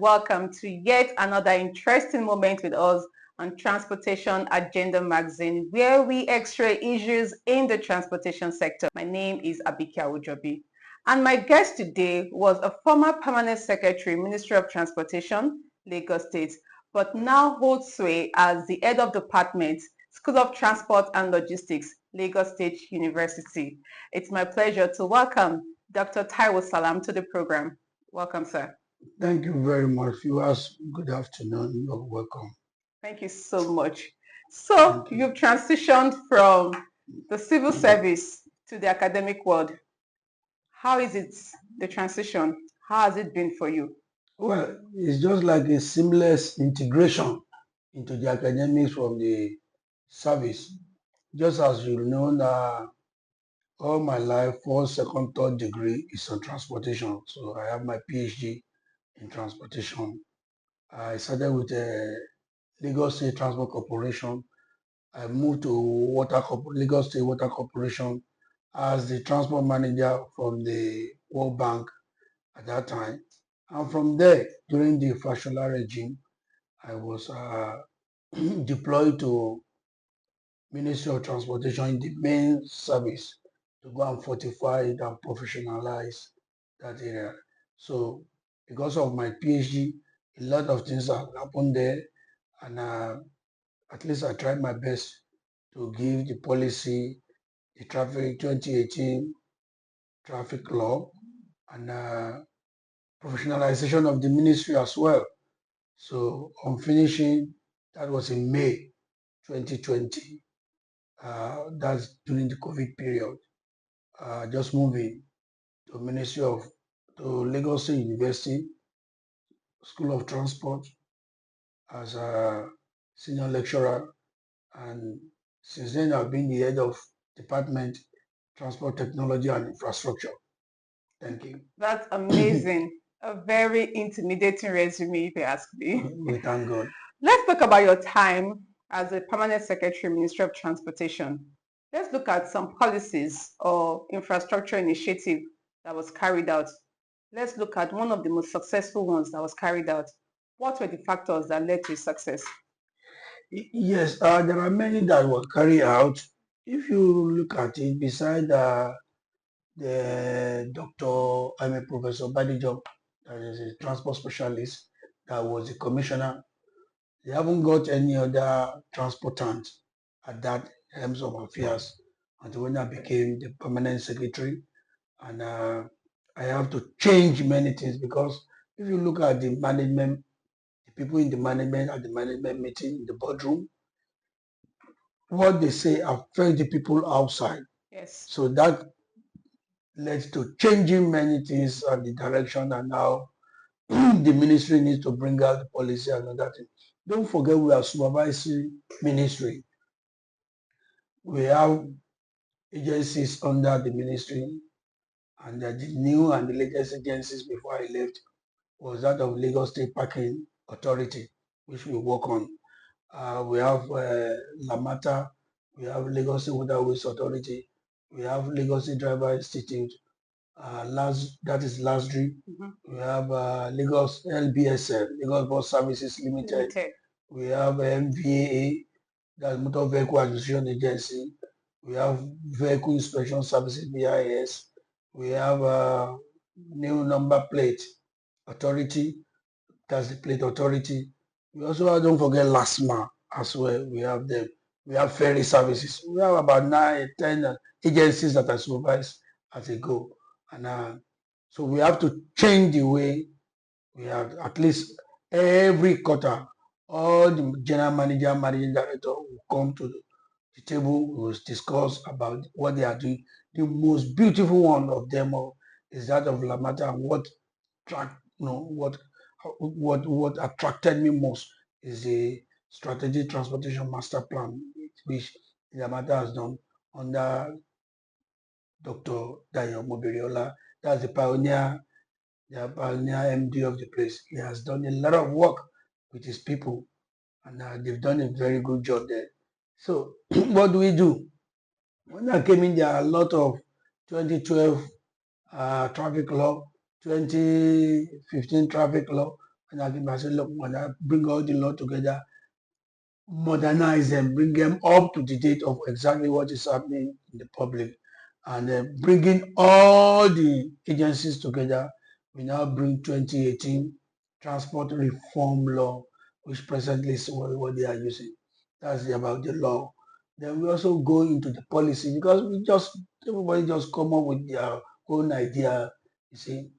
and welcome to yet another interesting moment with us on Transportation Agenda Magazine, where we x-ray issues in the transportation sector. My name is Abike Awujobi, and my guest today was a former Permanent Secretary, Ministry of Transportation, Lagos State, but now holds sway as the head of department, School of Transport and Logistics, Lagos State University. It's my pleasure to welcome Dr. Taiwo Salaam to the program. Welcome, sir. Thank you very much. Viewers, good afternoon. You're welcome. Thank you so much. So you've transitioned from the civil service to the academic world. How is it, the transition? How has it been for you? Well, it's just like a seamless integration into the academics from the service. Just as you know, all my life, first, second, third degree is on transportation. So I have my PhD in transportation. I started with Lagos State Transport Corporation. I moved to Lagos State Water Corporation as the transport manager from the World Bank at that time. And from there, during the Fashola regime, I was deployed to Ministry of Transportation in the main service to go and fortify it and professionalize that area. So because of my PhD, a lot of things have happened there, and at least I tried my best to give the policy, the traffic 2018 traffic law, and professionalization of the ministry as well. So on finishing, that was in May 2020. That's during the COVID period. Just moving to Lagos State University School of Transport as a senior lecturer, and since then I've been the head of department transport technology and infrastructure. Thank you. That's amazing. A very intimidating resume, if you ask me. We thank God. Let's talk about your time as a Permanent Secretary, Ministry of Transportation. Let's look at some policies or infrastructure initiative that was carried out. Let's look at one of the most successful ones that was carried out. What were the factors that led to its success? Yes, there are many that were carried out. If you look at it, beside the Professor Badijo, that is a transport specialist, that was the commissioner, they haven't got any other transportant at that helms of affairs until when I became the permanent secretary. And I have to change many things, because if you look at the management, the people in the management at the management meeting, in the boardroom, what they say affects the people outside. Yes. So that led to changing many things and the direction, and now the ministry needs to bring out the policy and other things. Don't forget, we are supervisory ministry. We have agencies under the ministry, and the new and the latest agencies before I left was that of Lagos State Parking Authority, which we work on. We have Lamata, we have Lagos State Waterways Authority, we have Lagos State Driver Institute, that is LASU. We have Lagos LBSL, Lagos Bus Services Limited. We have MVAA, that's Motor Vehicle Acquisition Agency. We have Vehicle Inspection Services, BIS. We have New Number Plate Authority, that's the Plate Authority. We also don't forget LASMA as well. We have them. We have ferry services. We have about 9, 10 agencies that are supervised as a go. And so we have to change the way we have. At least every quarter, all the general manager, managing director will come to the table. We will discuss about what they are doing. The most beautiful one of them all is that of Lamata, and what attracted me most is the strategic transportation master plan, which Lamata has done under Dr. Dayo Mobiriola. That's the pioneer MD of the place. He has done a lot of work with his people, and they've done a very good job there. So what do? When I came in, there are a lot of 2012 traffic law, 2015 traffic law, And I said, look, when I bring all the law together, modernize them, bring them up to the date of exactly what is happening in the public, and then bringing all the agencies together, we now bring 2018 transport reform law, which presently is what they are using. That's about the law. Then we also go into the policy because everybody just come up with their own idea. You see,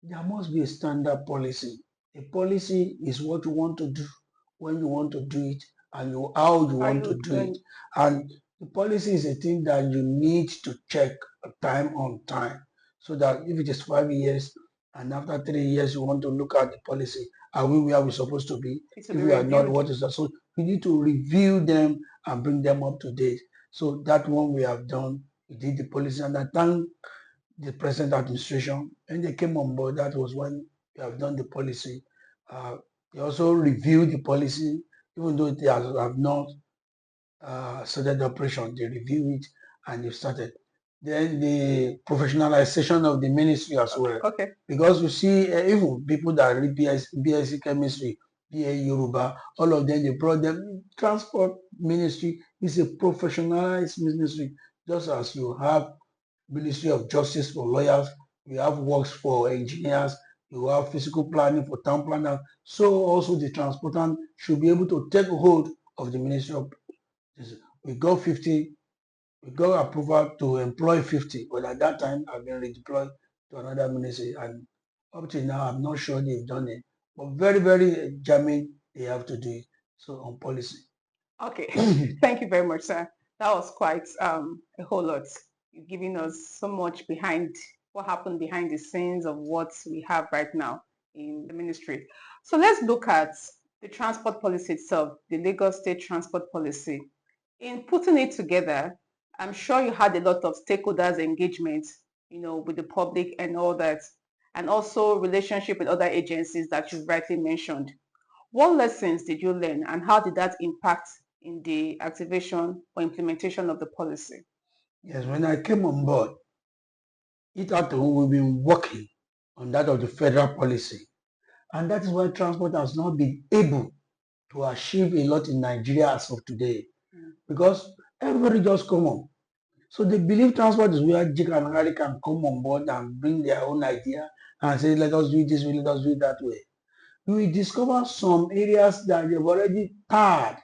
there must be a standard policy. A policy is what you want to do, when you want to do it, and how you Are want to you do it. then And the policy is a thing that you need to check time on time. So that if it is 5 years and after 3 years you want to look at the policy, are we where we're supposed to be? it will If be we are not, reviewed? what is that? So we need to review them and bring them up to date. So that one we have done. We did the policy, and I thank the present administration. When they came on board, that was when we have done the policy. They also reviewed the policy, even though they have not started the operation, they review it and they started. Then the professionalization of the ministry as Okay. well. Okay. Because you see, even people that read BSc chemistry, BA Yoruba, all of them, they brought them. Transport ministry is a professionalized ministry, just as you have Ministry of Justice for lawyers, we have works for engineers, you have physical planning for town planners. So also the transportant should be able to take hold of the Ministry of Justice. We got 50, we got approval to employ 50, but at that time I've been redeployed to another ministry, and up to now I'm not sure they've done it. But very, very germane, they have to do it. So on policy. Okay. Thank you very much, sir. That was quite a whole lot. You're giving us so much behind what happened behind the scenes of what we have right now in the ministry. So let's look at the transport policy itself, the Lagos State Transport Policy. In putting it together, I'm sure you had a lot of stakeholders engagement, with the public and all that, and also relationship with other agencies that you rightly mentioned. What lessons did you learn and how did that impact in the activation or implementation of the policy? Yes, when I came on board, it had to, we've been working on that of the federal policy. And that is why transport has not been able to achieve a lot in Nigeria as of today. Because everybody just come on. So they believe transport is where Jig and Harry can come on board and bring their own idea and say, let us do it this way, let us do it that way. You will discover some areas that they've already tarred,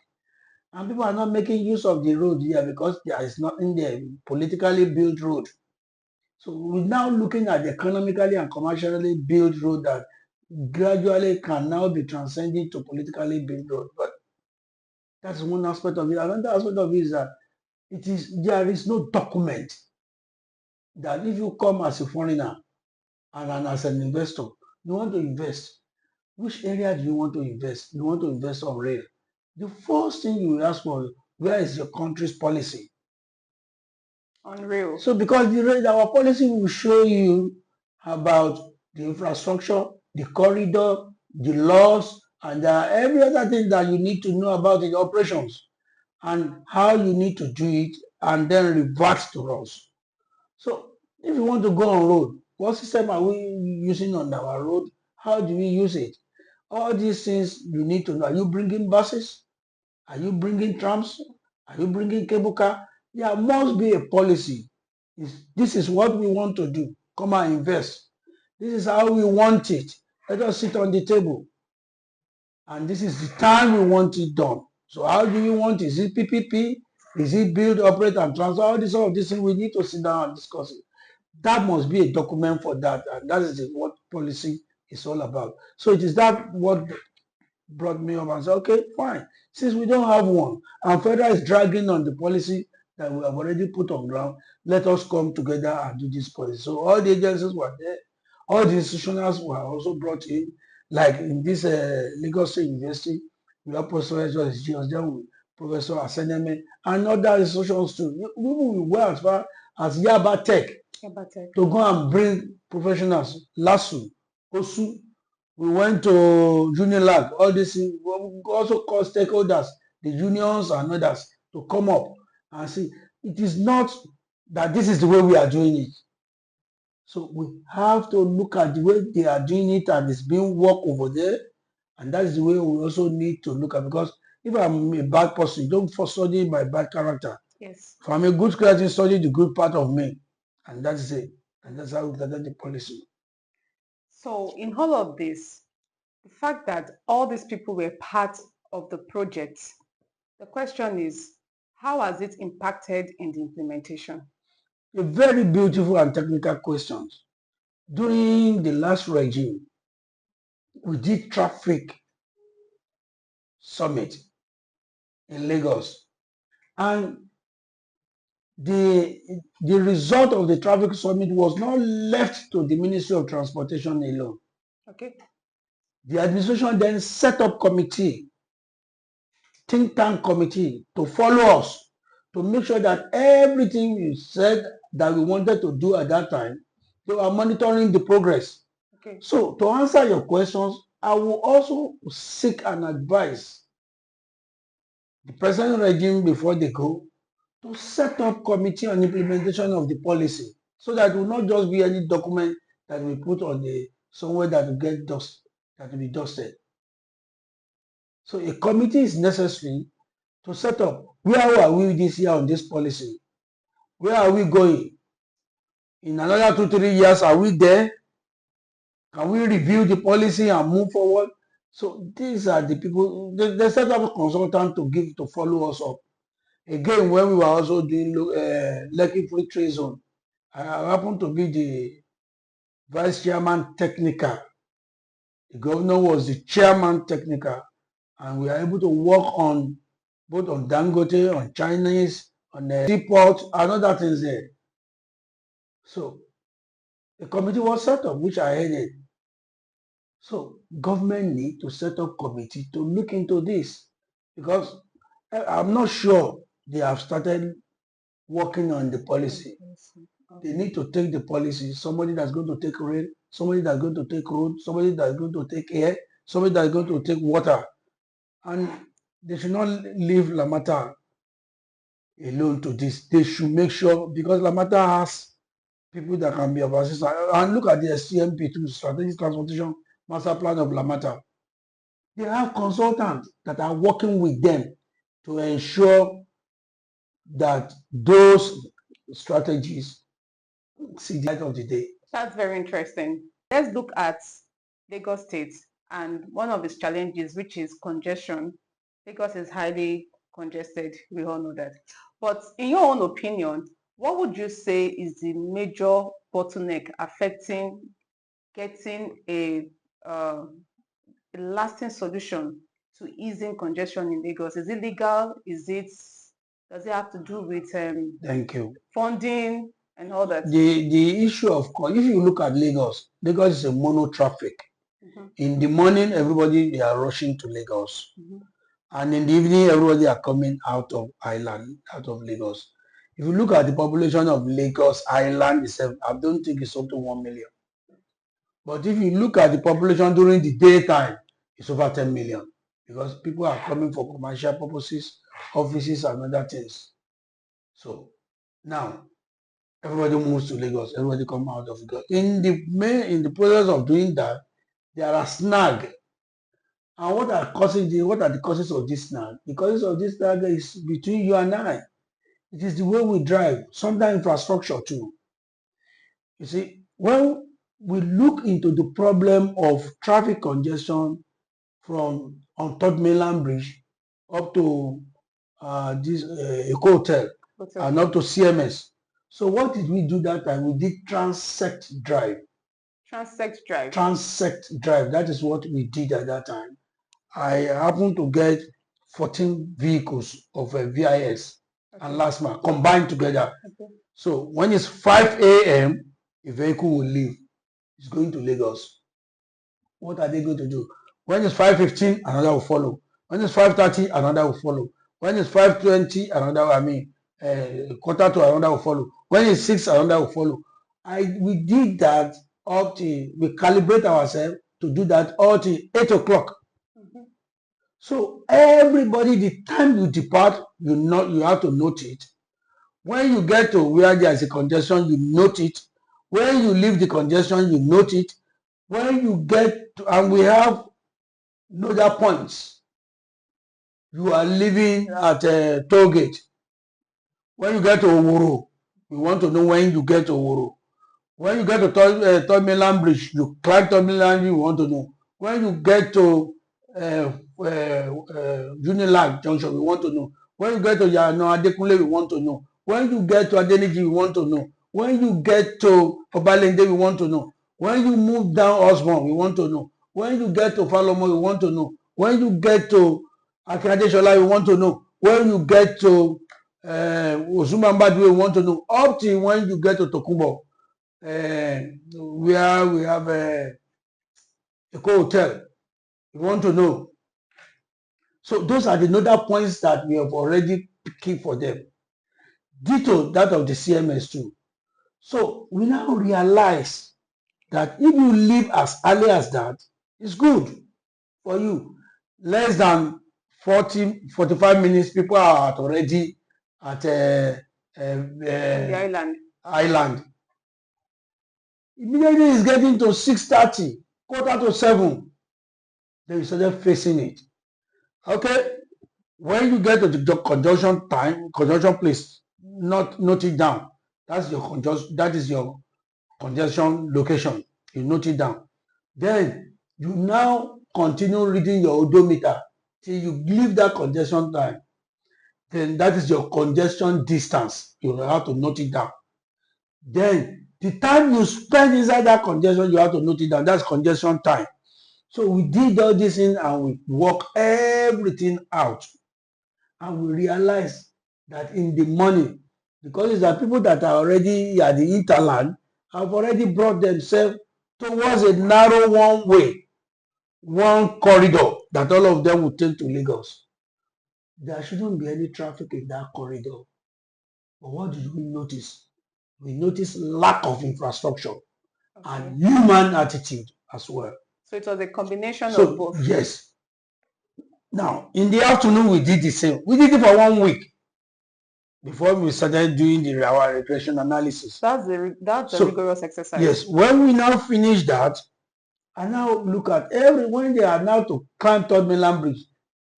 and people are not making use of the road here because there is nothing there, politically built road. So we're now looking at the economically and commercially built road that gradually can now be transcended to politically built road. But that's one aspect of it. Another aspect of it is that there is no document that if you come as a foreigner and as an investor, you want to invest. Which area do you want to invest? You want to invest on rail. The first thing you will ask for, where is your country's policy? Unreal. So because our policy will show you about the infrastructure, the corridor, the laws, and every other thing that you need to know about the operations and how you need to do it, and then revert to us. So if you want to go on road, what system are we using on our road? How do we use it? All these things you need to know. Are you bringing buses? Are you bringing trams? Are you bringing cable car? There must be a policy. This is what we want to do. Come and invest. This is how we want it. Let us sit on the table. And this is the time we want it done. So how do you want it? Is it PPP? Is it build, operate, and transfer? All these things we need to sit down and discuss it. That must be a document for that. And that is what policy is all about. So it is that what brought me up and said, okay, fine. Since we don't have one, and federal is dragging on the policy that we have already put on ground, let us come together and do this policy. So all the agencies were there, all the institutionals were also brought in, like in this Lagos State University, we have Professor George, Professor Aseneme, and other institutions too. We will go as far as Yaba Tech to go and bring professionals, LASU, OSU. We went to Unilag, all these things. We also call stakeholders, the unions and others, to come up and see. It is not that this is the way we are doing it. So we have to look at the way they are doing it and it's being worked over there. And that is the way we also need to look at, because if I'm a bad person, you don't first study my bad character. Yes. If I'm a good creative, study the good part of me. And that's it. And that's how we get the policy. So in all of this, the fact that all these people were part of the project, the question is, how has it impacted in the implementation? A very beautiful and technical question. During the last regime, we did traffic summit in Lagos. And the result of the traffic summit was not left to the Ministry of Transportation alone. Okay. The administration then set up committee, think tank committee, to follow us, to make sure that everything we said that we wanted to do at that time, they were monitoring the progress. Okay. So to answer your questions, I will also seek an advice the present regime before they go to set up committee on implementation of the policy, so that it will not just be any document that we put on the somewhere that will get dust, that will be dusted. So a committee is necessary to set up where are we this year on this policy? Where are we going? In another 2-3 years, are we there? Can we review the policy and move forward? So these are the people, they set up a consultant to follow us up. Again, when we were also doing Lekki Free Trade Zone, I happened to be the vice chairman technical. The governor was the chairman technical, and we are able to work on both on Dangote, on Chinese, on the seaport, and other things there. So a committee was set up, which I headed. So government need to set up committee to look into this, because I'm not sure they have started working on the policy. They need to take the policy, somebody that's going to take rail, somebody that's going to take road, somebody that's going to take air, somebody that's going to take water. And they should not leave Lamata alone to this. They should make sure, because Lamata has people that can be of assistance. And look at the STMP2, Strategic Transportation Master Plan of Lamata. They have consultants that are working with them to ensure that those strategies see the light of the day. That's very interesting. Let's look at Lagos State and one of its challenges, which is congestion. Lagos is highly congested. We all know that. But in your own opinion, what would you say is the major bottleneck affecting getting a lasting solution to easing congestion in Lagos? Is it legal? Does it have to do with Thank you. funding and all that? The issue of if you look at Lagos, Lagos is a mono traffic. In the morning, everybody they are rushing to Lagos, and in the evening, everybody are coming out of island, out of Lagos. If you look at the population of Lagos Island itself, I don't think it's up to 1 million. But if you look at the population during the daytime, it's over 10 million, because people are coming for commercial purposes, offices, and other things. So now everybody moves to Lagos, everybody come out of Lagos. In the process of doing that, there are snag. And what are the causes of this snag? The causes of this snag is between you and I. It is the way we drive, sometimes infrastructure too. You see, when we look into the problem of traffic congestion from on Third Mainland Bridge up to this Eco Hotel and up to CMS. So what did we do that time? We did transect drive. Transect drive. Transect drive. That is what we did at that time. I happened to get 14 vehicles of a VIS and last mile combined together. So when it's 5 a.m., a vehicle will leave. It's going to Lagos. What are they going to do? When it's 5:15, another will follow. When it's 5:30, another will follow. When it's 5:20, quarter to another will follow. When it's 6, another will follow. We did that up to, we calibrate ourselves to do that up to 8 o'clock. So everybody, the time you depart, you have to note it. When you get to where there is a congestion, you note it. When you leave the congestion, you note it. When you get to, and we have nodal points. You are living at a toll gate. When you get to Oworo, we want to know when you get to Oworo. When you get to Third Mainland Bridge, you climb Third Mainland, we want to know. When you get to Unilag Junction, we want to know. When you get to Yano Adekunle, we want to know. When you get to Adeniji, we want to know. When you get to Obalende, we want to know. When you move down Osborn, we want to know. When you get to Falomo, we want to know. When you get to Akadeshola, we want to know. When you get to Ozumambadwe, we want to know. Up till when you get to Tokumbo, where we have a hotel, we want to know. So those are the nodal points that we have already picked for them. Ditto that of the CMS too. So we now realize that if you leave as early as that, it's good for you. Less than 45 minutes, people are already at the island. Immediately it's getting to 6:30, 6:45, then you started facing it. Okay, when you get to the conjunction place, note it down. That is your congestion location. You note it down. Then you now continue reading your odometer till you leave that congestion time. Then that is your congestion distance. You have to note it down. Then the time you spend inside that congestion, you have to note it down. That's congestion time. So we did all this in and we work everything out. And we realize that in the morning, because it's the people that are already at the hinterland, have already brought themselves towards a narrow one way, one corridor that all of them will take to Lagos. There shouldn't be any traffic in that corridor. But what did we notice? We noticed lack of infrastructure and human attitude as well. So it was a combination of both. Yes. Now, in the afternoon, we did the same. We did it for 1 week before we started doing our regression analysis. That's a rigorous exercise. Yes. When we now finish that, and now look at when they are now to climb Third Mainland Bridge,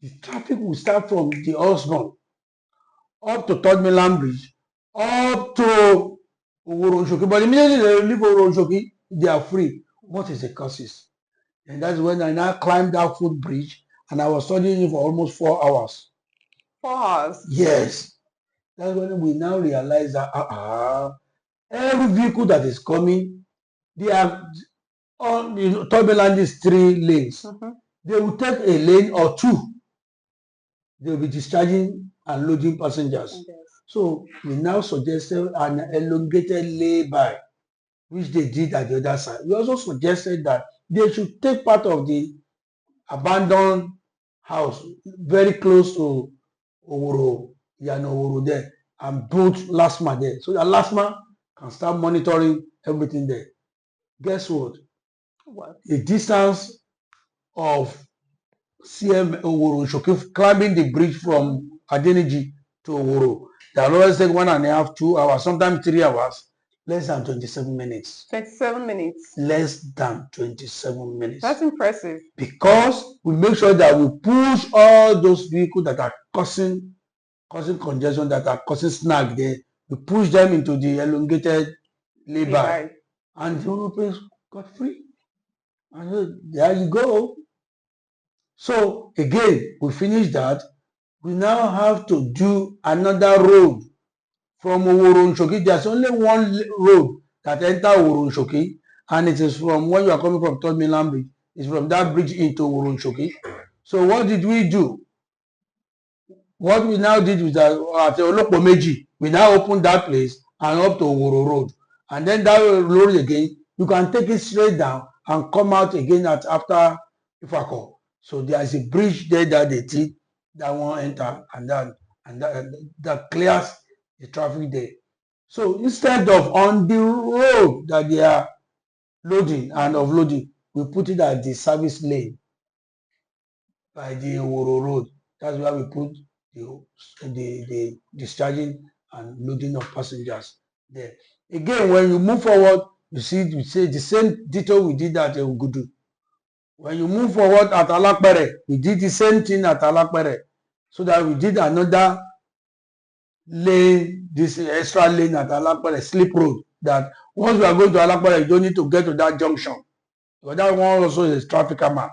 the traffic will start from the Osborn up to Third Mainland Bridge, up to Oworo-Oshoki. But immediately they leave Oworo-Oshoki, they are free. What is the causes? And that's when I now climbed that footbridge and I was studying it for almost 4 hours. 4 hours? Yes. That's when we now realize that every vehicle that is coming, they are on Third Mainland is 3 lanes. They will take a lane or 2. They will be discharging and loading passengers. Yes. So we now suggested an elongated lay-by, which they did at the other side. We also suggested that they should take part of the abandoned house very close to Oworo there and build LASMA there. So that LASMA can start monitoring everything there. Guess what? The distance of CM Oworo-Oshoki climbing the bridge from Adeniji to Oworo, they always take 1.5, 2 hours, sometimes 3 hours, less than 27 minutes. 27 minutes? Less than 27 minutes. That's impressive. Because we make sure that we push all those vehicles that are causing congestion, that are causing snag there, we push them into the elongated lay-by. And the Europeans got free. And there you go. So again, we finish that. We now have to do another road from Oworo-Oshoki. There's only one road that enters Oworo-Oshoki, and it is from when you are coming from Third Mainland Bridge. It's from that bridge into Oworo-Oshoki. So what did we do? What we now did was that at Olopomeji, we now opened that place and up to Oworo Road. And then that road again, you can take it straight down and come out again after Ifako. So there is a bridge there that they did that won't enter, and that clears the traffic there. So instead of on the road that they are loading and offloading, we put it at the service lane by the Oworo Road. That's where we put the discharging and loading of passengers there. Again, when you move forward, You see, we say the same detail we did at Ogudu. When you move forward at Alapere, we did the same thing at Alapere. So that we did another lane, this extra lane at Alapere, slip road, that once we are going to Alapere, you don't need to get to that junction. But that one also is traffic map.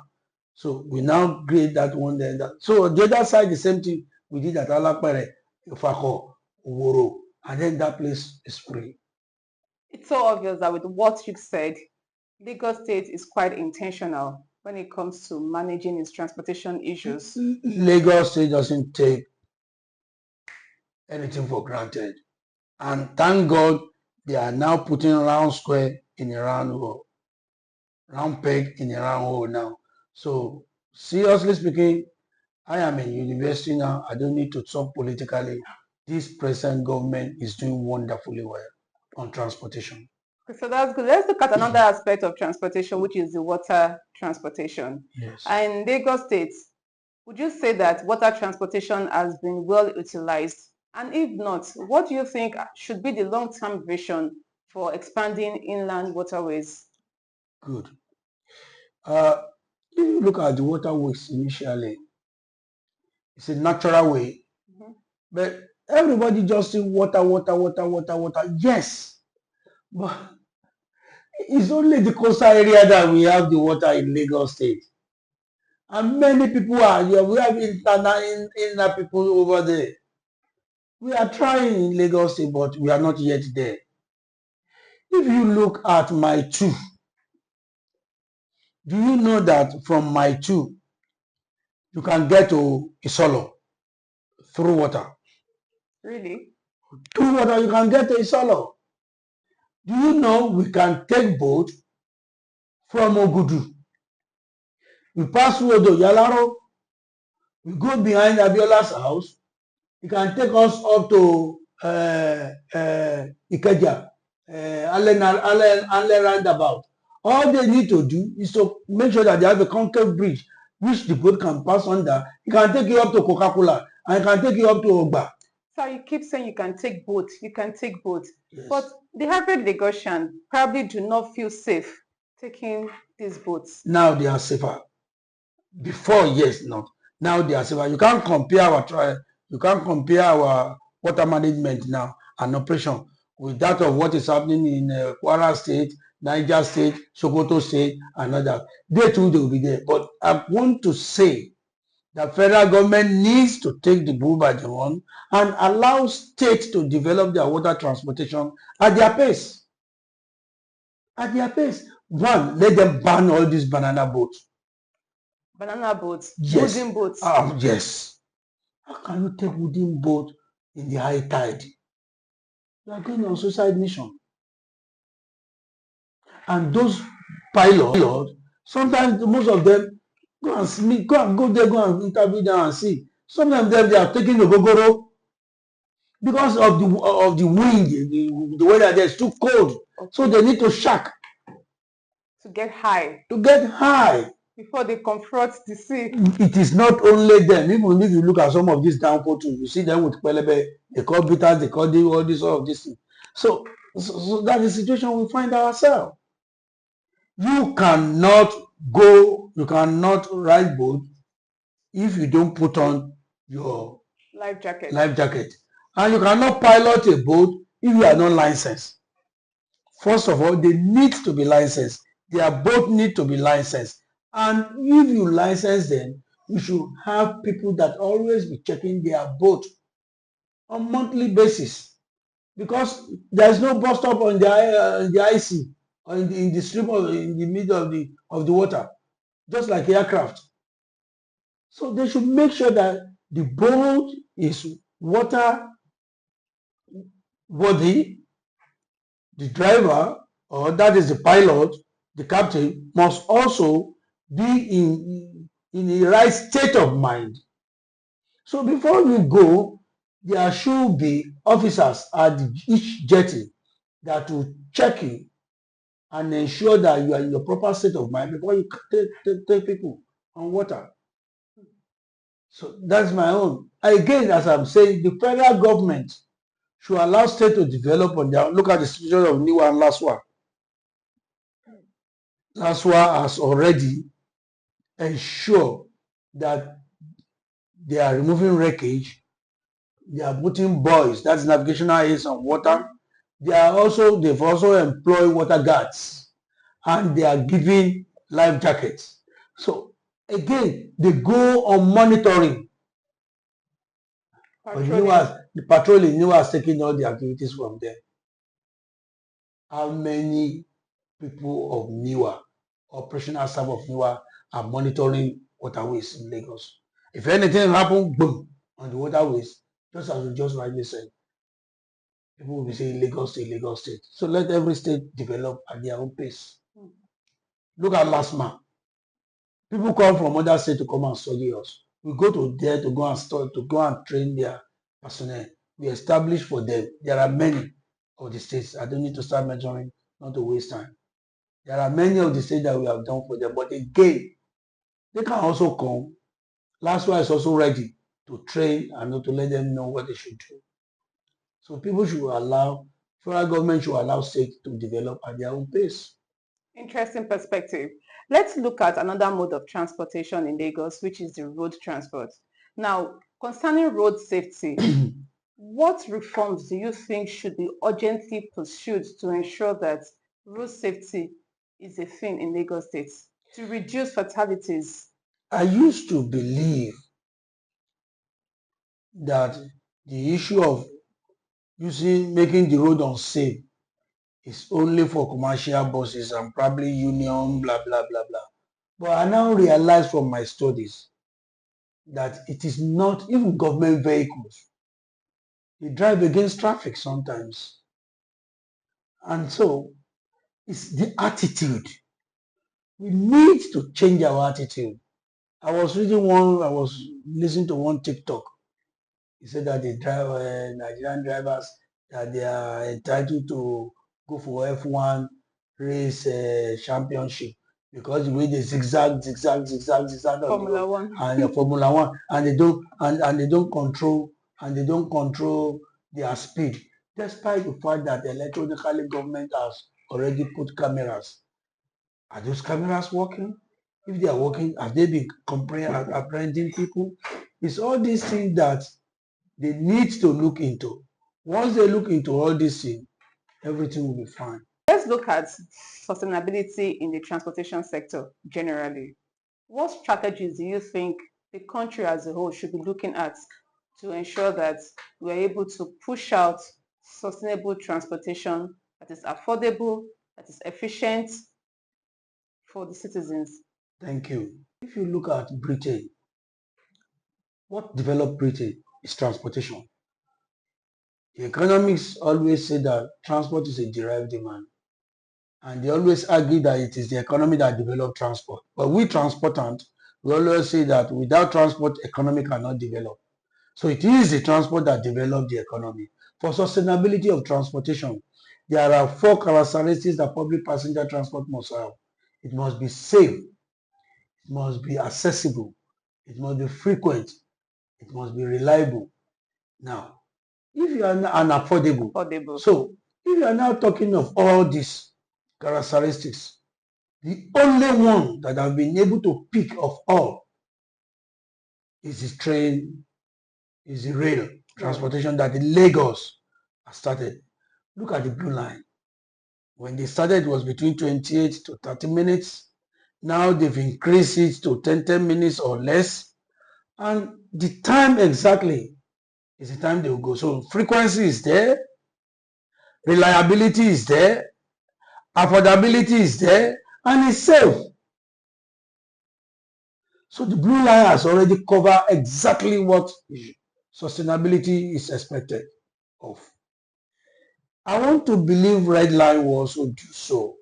So we now create that one there. So the other side, the same thing we did at Alapere, Ifako, Oworo, and then that place is free. It's so obvious that with what you've said, Lagos State is quite intentional when it comes to managing its transportation issues. Lagos State doesn't take anything for granted. And thank God they are now putting round square in a round hole, round peg in a round hole now. So seriously speaking, I am in university now. I don't need to talk politically. This present government is doing wonderfully well on transportation. So that's good. Let's look at another aspect of transportation, which is the water transportation. Yes. And Lagos State, would you say that water transportation has been well utilized? And if not, what do you think should be the long-term vision for expanding inland waterways? Good. If you look at the waterways initially, it's a natural way. Mm-hmm. But everybody just say water, water, water, water, water. Yes. But it's only the coastal area that we have the water in Lagos State. And many people are here. We have inner people over there. We are trying in Lagos State, but we are not yet there. If you look at my 2, do you know that from my 2, you can get to Isolo through water? Really? Through water, you can get to Isolo. Do you know we can take boat from Ogudu? We pass through Odo Yalaro, we go behind Abiola's house. It can take us up to Ikeja, Allen roundabout. All they need to do is to make sure that they have a concrete bridge which the boat can pass under. It can take you up to Coca-Cola and it can take you up to Ogba. So you keep saying you can take boat, you can take boat. Yes. But the average Lagosian probably do not feel safe taking these boats. Now they are safer. Before, yes, not. Now they are safer. You can't compare our water management now and operation with that of what is happening in Kwara State, Niger State, Sokoto State, and others. They too, they will be there. But I want to say the federal government needs to take the bull by the horn and allow states to develop their water transportation at their pace. At their pace. One, let them ban all these banana boats. Banana boats? Yes. Wooden boats? Yes. How can you take wooden boat in the high tide? You are going on suicide mission. And those pilots, sometimes most of them go and interview them and see. Sometimes they are taking the gogoro because of the wind, the weather there is too cold. Okay. So they need to shack. To get high. To get high. Before they confront the sea. It is not only them. Even if you look at some of these downpour too, you see them with pelebe, they call bitters, they call all this, all of this thing. So that's the situation we find ourselves. You cannot ride boat if you don't put on your life jacket. And you cannot pilot a boat if you are not licensed. First of all, they need to be licensed. Their boat need to be licensed. And if you license them, you should have people that always be checking their boat on monthly basis. Because there's no bus stop on the IC or in the stream or in the middle of the water, just like aircraft. So they should make sure that the boat is water worthy. The driver, or that is the pilot, the captain, must also be in the right state of mind. So before you go, there should be officers at each jetty that will check you and ensure that you are in your proper state of mind before you take people on water. So that's my own. Again, as I'm saying, the federal government should allow states to develop on their own. Look at the situation of Niwa and LASU. LASU has already ensured that they are removing wreckage, they are putting buoys, that's navigational aids on water. They've also employed water guards, and they are giving life jackets. So again, they go on monitoring. But the patrolling is taking all the activities from them. How many people of NIWA, operational staff of NIWA, are monitoring waterways in Lagos? If anything happens, boom, on the waterways, just as we just rightly said, people will be saying Lagos State, Lagos State. So let every state develop at their own pace. Look at last month. People come from other states to come and study us. We go to there to go and study, to go and train their personnel. We establish for them. There are many of the states. I don't need to start measuring, not to waste time. There are many of the states that we have done for them. But again, they can also come. LASU is also ready to train and to let them know what they should do. So people should allow, federal government should allow states to develop at their own pace. Interesting perspective. Let's look at another mode of transportation in Lagos, which is the road transport. Now, concerning road safety, what reforms do you think should be urgently pursued to ensure that road safety is a thing in Lagos State to reduce fatalities? I used to believe that the issue of making the road unsafe is only for commercial buses and probably union, blah, blah, blah, blah. But I now realize from my studies that it is not even government vehicles. They drive against traffic sometimes. And so it's the attitude. We need to change our attitude. I was listening to one TikTok. He said that the Nigerian drivers, that they are entitled to go for F1 race championship because the way they zigzag on the Formula road, One. and Formula One, and they don't control their speed, despite the fact that the electronically government has already put cameras. Are those cameras working? If they are working, have they been apprehending people? It's all these things that they need to look into. Once they look into all these things, everything will be fine. Let's look at sustainability in the transportation sector generally. What strategies do you think the country as a whole should be looking at to ensure that we're able to push out sustainable transportation that is affordable, that is efficient for the citizens? Thank you. If you look at Britain, what developed Britain is transportation. The economists always say that transport is a derived demand. And they always argue that it is the economy that developed transport. But we transportant, we always say that without transport, economy cannot develop. So it is the transport that developed the economy. For sustainability of transportation, there are 4 characteristics that public passenger transport must have. It must be safe, it must be accessible, it must be frequent, it must be reliable. Now, if you are affordable, so if you are now talking of all these characteristics, the only one that I've been able to pick of all is the train, is the rail transportation that the Lagos has started. Look at the Blue Line. When they started, it was between 28 to 30 minutes. Now they've increased it to 10 minutes or less. And the time exactly is the time they will go. So frequency is there, reliability is there, affordability is there, and it's safe. So the Blue Line has already covered exactly what sustainability is expected of. I want to believe Red Line will also do so.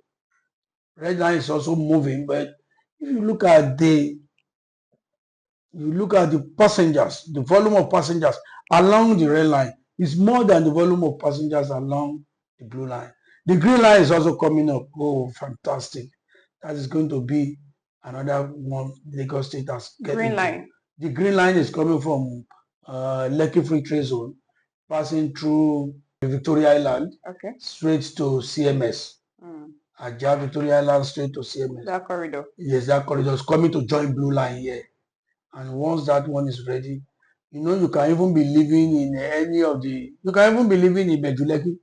Red Line is also moving, but if you look at the passengers, the volume of passengers along the Red Line is more than the volume of passengers along the Blue Line. The Green Line is also coming up. Oh, fantastic. That is going to be another one Lagos State has getting Green Line. The Green Line is coming from Lekki Free Trade Zone, passing through Victoria Island, straight to CMS. Ajah Victoria Island straight to CMS. That corridor. Yes, that corridor is coming to join Blue Line here. And once that one is ready, you can even be living in any of the, you can even be living in Bejuleki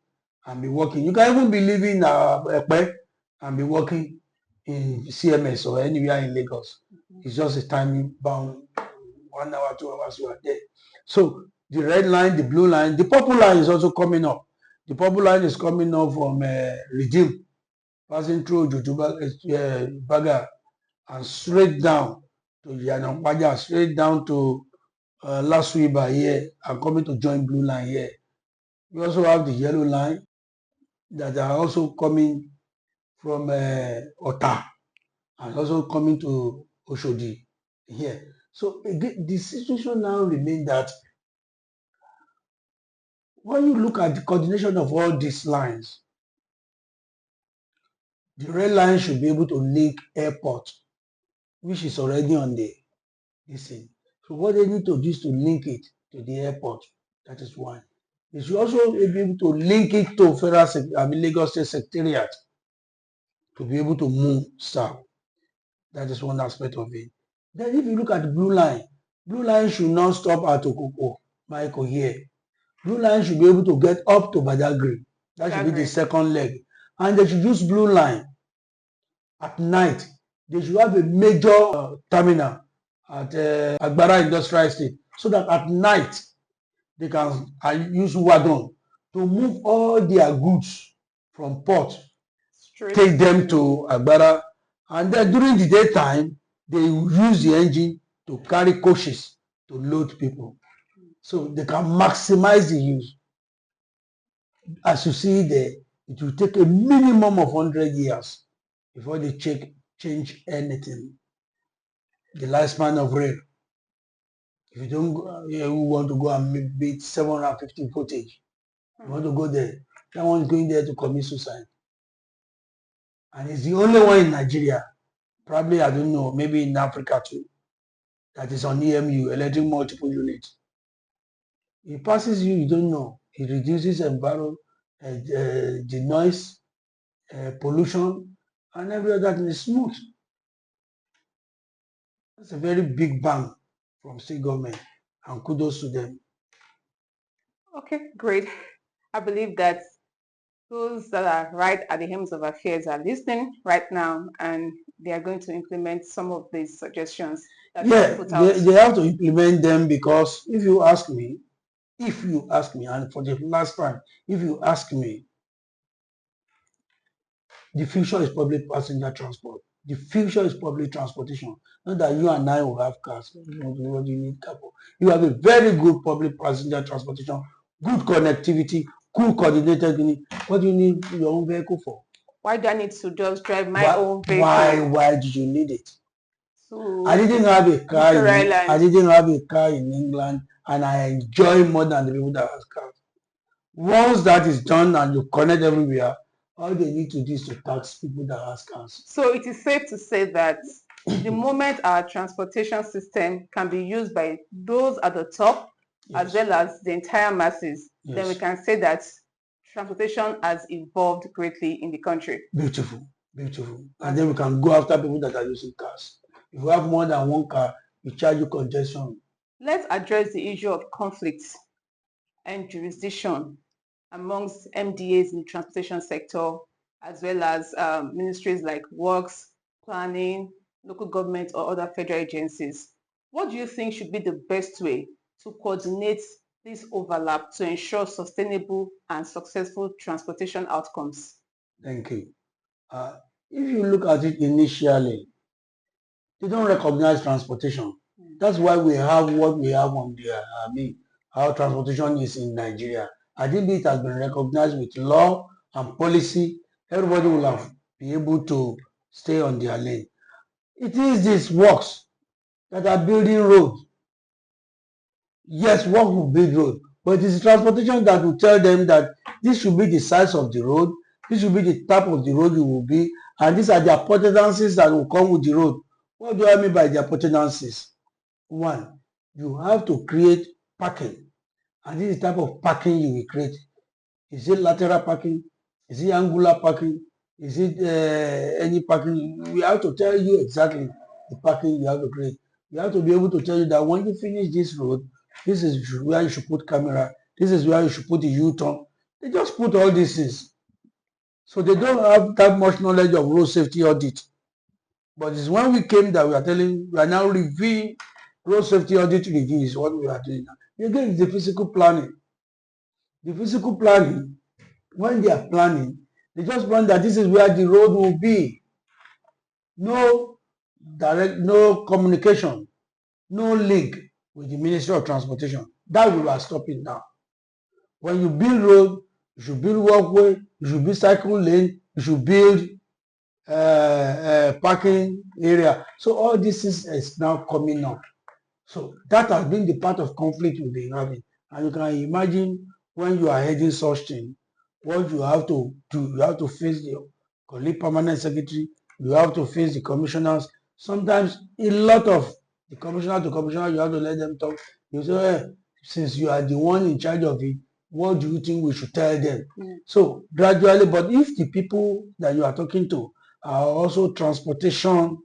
and be working. You can even be living in Epe and be working in CMS or anywhere in Lagos. It's just a timing bound 1 hour, 2 hours you are there. So the red line, the blue line, the purple line is also coming up. The purple line is coming up from Redeem, passing through Jujuba, Baga, and straight down to Yanampaja, straight down to LASU here, and coming to join blue line here. We also have the yellow line that are also coming from Ota and also coming to Oshodi here. So again, the situation now remains that when you look at the coordination of all these lines, the red line should be able to link airport, which is already on the this thing. So what they need to do is to link it to the airport. That is one. They should also be able to link it to Lagos State Secretariat to be able to move south. That is one aspect of it. Then if you look at the blue line should not stop at Okoko, Michael here. Blue line should be able to get up to Badagry. That should be the second leg. And they should use blue line at night. They should have a major terminal at Agbara Industrial Estate so that at night they can use wagon to move all their goods from port, take them to Agbara, and then during the daytime they use the engine to carry coaches to load people. So they can maximize the use. As you see there, it will take a minimum of 100 years before they change anything. The lifespan of rail. If you don't you want to go and beat 750 footage, you want to go there, that one is going there to commit suicide. And it's the only one in Nigeria, probably, I don't know, maybe in Africa too, that is on EMU, electric multiple unit. It passes you, you don't know. It reduces the noise, pollution, and every other thing is smooth. That's a very big bang from state government, and kudos to them. Okay, great. I believe that those that are right at the helms of affairs are listening right now, and they are going to implement some of these suggestions that they have to implement them, because if you ask me, and for the last time, if you ask me, the future is public passenger transport. The future is public transportation. Not that you and I will have cars. What do you need car for? You have a very good public passenger transportation, good connectivity, good coordinated. What do you need your own vehicle for? Why do I need to just drive my own vehicle? Why did you need it? So I didn't have a car. I didn't have a car in England, and I enjoy more than the people that have cars. Once that is done and you connect everywhere, all they need to do is to tax people that have cars. So it is safe to say that the moment our transportation system can be used by those at the top, yes, as well as the entire masses, yes, then we can say that transportation has evolved greatly in the country. Beautiful, beautiful. And then we can go after people that are using cars. If you have more than one car, we charge you congestion. Let's address the issue of conflicts and jurisdiction amongst MDAs in the transportation sector, as well as ministries like Works, Planning, local government, or other federal agencies. What do you think should be the best way to coordinate this overlap to ensure sustainable and successful transportation outcomes? Thank you. If you look at it initially, they don't recognize transportation. That's why we have what we have on the, how transportation is in Nigeria. I think it has been recognized with law and policy. Everybody will have be able to stay on their lane. It is these works that are building roads. Yes, work will build road, but it is transportation that will tell them that this should be the size of the road, this should be the type of the road you will be, and these are the appurtenances that will come with the road. What do I mean by the appurtenances? One, you have to create parking, and this is the type of parking you will create. Is it lateral parking? Is it angular parking? Is it any parking? We have to tell you exactly the parking you have to create. We have to be able to tell you that when you finish this road, this is where you should put camera. This is where you should put the U-turn. They just put all these things. So they don't have that much knowledge of road safety audit. But it's when we came that we are now reviewing road safety audit review is what we are doing now. Again, it's the physical planning. The physical planning, when they are planning, they just plan that this is where the road will be. No direct, no communication, no link with the Ministry of Transportation. That we are stopping now. When you build road, you should build walkway, you should build cycle lane, you should build parking area. So all this is now coming up. So that has been the part of conflict we've been having. And you can imagine when you are heading such thing, what you have to do, you have to face the colleague permanent secretary, you have to face the commissioners. Sometimes a lot of the commissioner to commissioner, you have to let them talk. You say, hey, since you are the one in charge of it, what do you think we should tell them? So gradually, but if the people that you are talking to are also transportation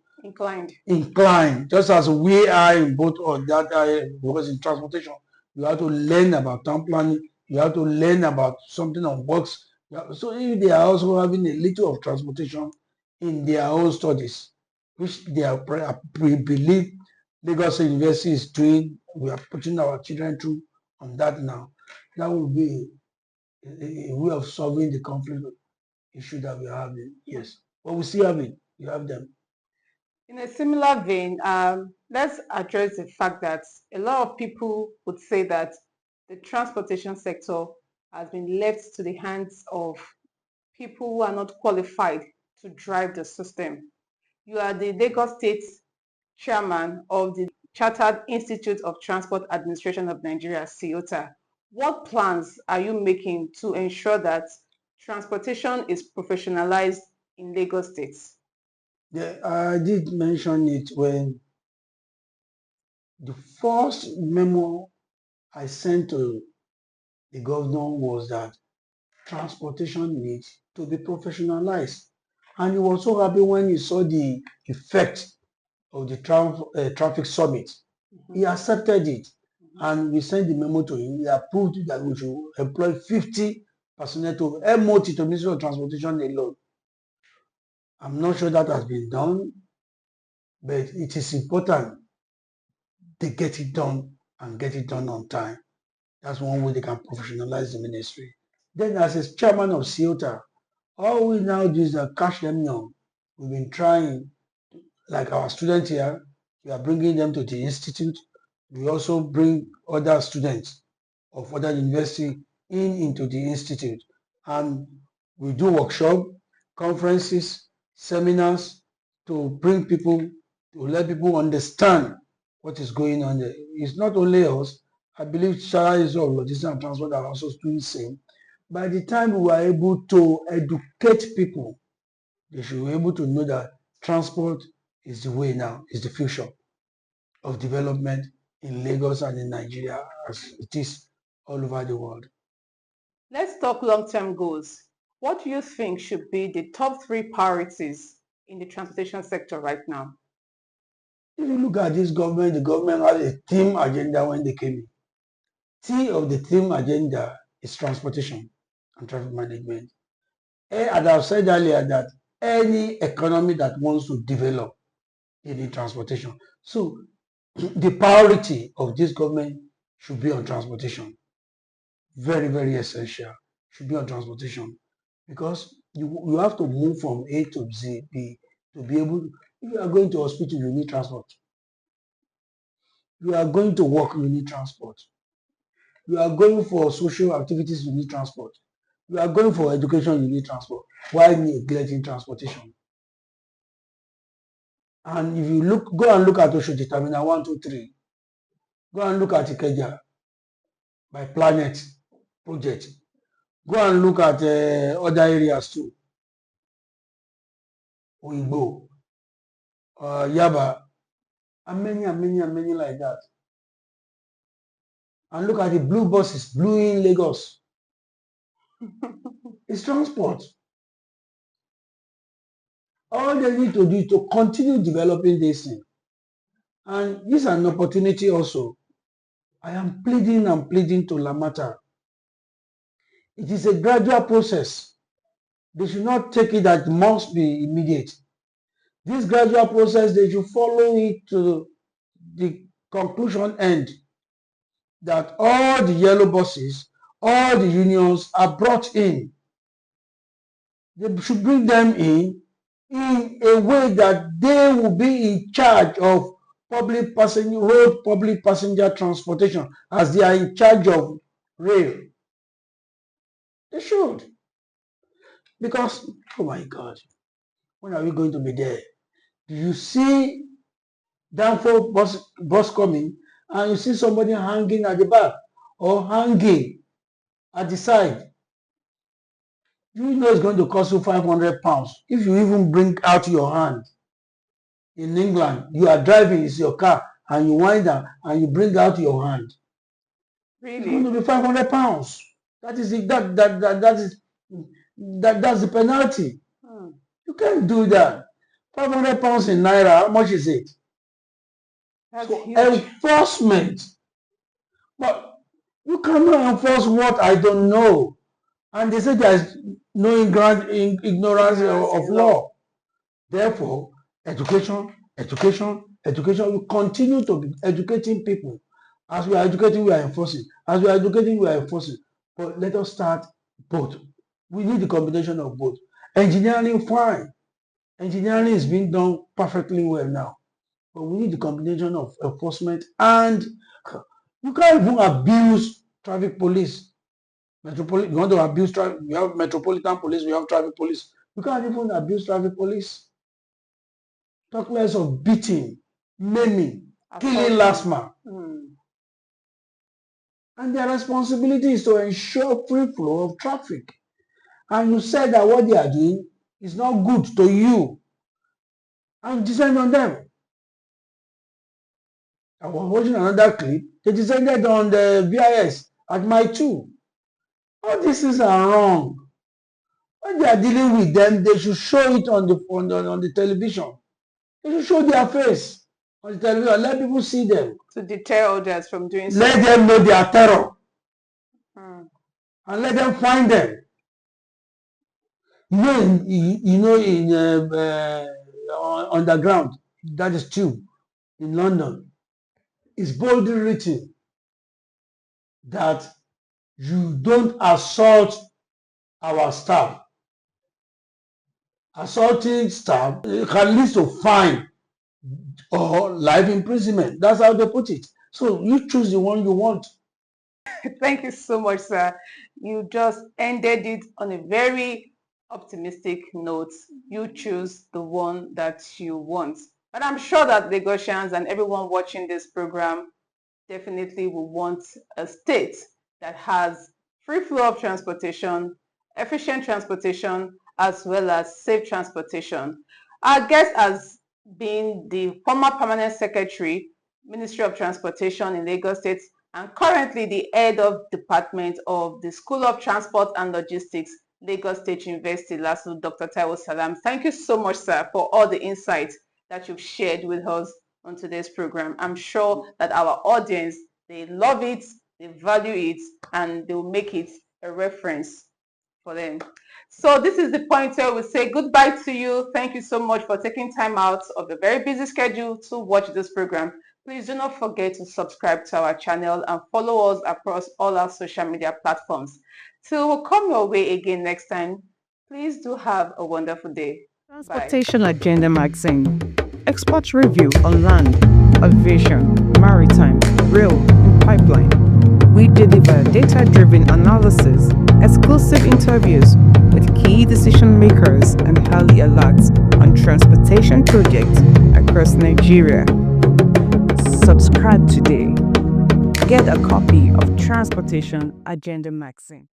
inclined, just as we are in both of that area, because in transportation, you have to learn about town planning, you have to learn about something on works. So if they are also having a little of transportation in their own studies, which they are believe Lagos University is doing, we are putting our children through on that now. That will be a way of solving the conflict issue that we are having. Yes, but we still have it. You have them. In a similar vein, let's address the fact that a lot of people would say that the transportation sector has been left to the hands of people who are not qualified to drive the system. You are the Lagos State chairman of the Chartered Institute of Transport Administration of Nigeria, CIOTA. What plans are you making to ensure that transportation is professionalized in Lagos State? Yeah, I did mention it when the first memo I sent to the governor was that transportation needs to be professionalized. And he was so happy when he saw the effect of the traffic summit. He accepted it. And we sent the memo to him. He approved that we should employ 50 personnel to MOT, to Ministry of Transportation alone. I'm not sure that has been done, but it is important they get it done and get it done on time. That's one way they can professionalize the ministry. Then as a chairman of CIOTA, all we now do is cash them young. We've been trying, like our students here, we are bringing them to the institute. We also bring other students of other university into the institute. And we do workshop, conferences, seminars to bring people, to let people understand what is going on there. It's not only us. I believe Shara of Logistics and Transport are also doing the same. By the time we are able to educate people, they should be able to know that transport is the way now, is the future of development in Lagos and in Nigeria as it is all over the world. Let's talk long-term goals. What do you think should be the top 3 priorities in the transportation sector right now? If you look at this government, the government had a theme agenda when they came in. T of the theme agenda is transportation and traffic management. And I've said earlier that any economy that wants to develop, you need transportation. So the priority of this government should be on transportation. Very, very essential. Should be on transportation. Because you have to move from A to Z, B, to be able to, if you are going to hospital, you need transport. You are going to work, you need transport. You are going for social activities, you need transport. You are going for education, you need transport. Why neglecting transportation? And if you go and look at Oshodi Terminal 1, 2, 3, go and look at Ikeja by Planet project. Go and look at other areas too. Oyigbo, Yaba, and many like that. And look at the blue buses, blue in Lagos. It's transport. All they need to do is to continue developing this thing. And this is an opportunity also. I am pleading and pleading to Lamata. It is a gradual process. They should not take it that it must be immediate. This gradual process, they should follow it to the conclusion end that all the yellow buses, all the unions are brought in. They should bring them in a way that they will be in charge of road public passenger transportation as they are in charge of rail. They should. Because, oh my God, when are we going to be there? Do you see downfall bus coming and you see somebody hanging at the back or hanging at the side? You know it's going to cost you £500 if you even bring out your hand. In England, you are driving, it's your car, and you wind down and you bring out your hand. Really? It's going to be £500. That is that's the penalty. You can't do that. £500 in naira, how much is it? That's so huge. Enforcement. But you cannot enforce what I don't know. And they say there's no ignorance of law. Therefore, education. We continue to be educating people. As we are educating, we are enforcing. As we are educating, we are enforcing. But let us start both. We need the combination of both. Engineering, fine. Engineering is being done perfectly well now. But we need the combination of enforcement, and you can't even abuse traffic police. You want to abuse traffic, we have metropolitan police, we have traffic police. You can't even abuse traffic police. Talk less of beating, maiming, killing last man. And their responsibility is to ensure free flow of traffic. And you said that what they are doing is not good to you. And descend on them. I was watching another clip. They descended on the VIS at my 2. All these things are wrong. When they are dealing with them, they should show it on the television. They should show their face on the television. Let people see them. To deter others from doing so. Let them know their terror. And let them find them. In underground, that is tube in London, it's boldly written that you don't assault our staff. Assaulting staff can lead to fine or life imprisonment. That's how they put it. So you choose the one you want. Thank you so much, sir. You just ended it on a very optimistic note. You choose the one that you want. But I'm sure that Lagosians and everyone watching this program definitely will want a state that has free flow of transportation, efficient transportation, as well as safe transportation. Our guest has been the former permanent secretary, Ministry of Transportation in Lagos State, and currently the head of department of the School of Transport and Logistics, Lagos State University, LASU, Dr. Taiwo Salaam. Thank you so much, sir, for all the insights that you've shared with us on today's program. I'm sure that our audience, they love it, they value it, and they will make it a reference for them. So this is the point where we say goodbye to you. Thank you so much for taking time out of a very busy schedule to watch this program. Please do not forget to subscribe to our channel and follow us across all our social media platforms. Till we'll come your way again next time, please do have a wonderful day. Transportation Agenda Magazine. Export review on land, aviation, maritime, rail, and pipeline. We deliver data-driven analysis, exclusive interviews with key decision makers, and early alerts on transportation projects across Nigeria. Subscribe today. Get a copy of Transportation Agenda Magazine.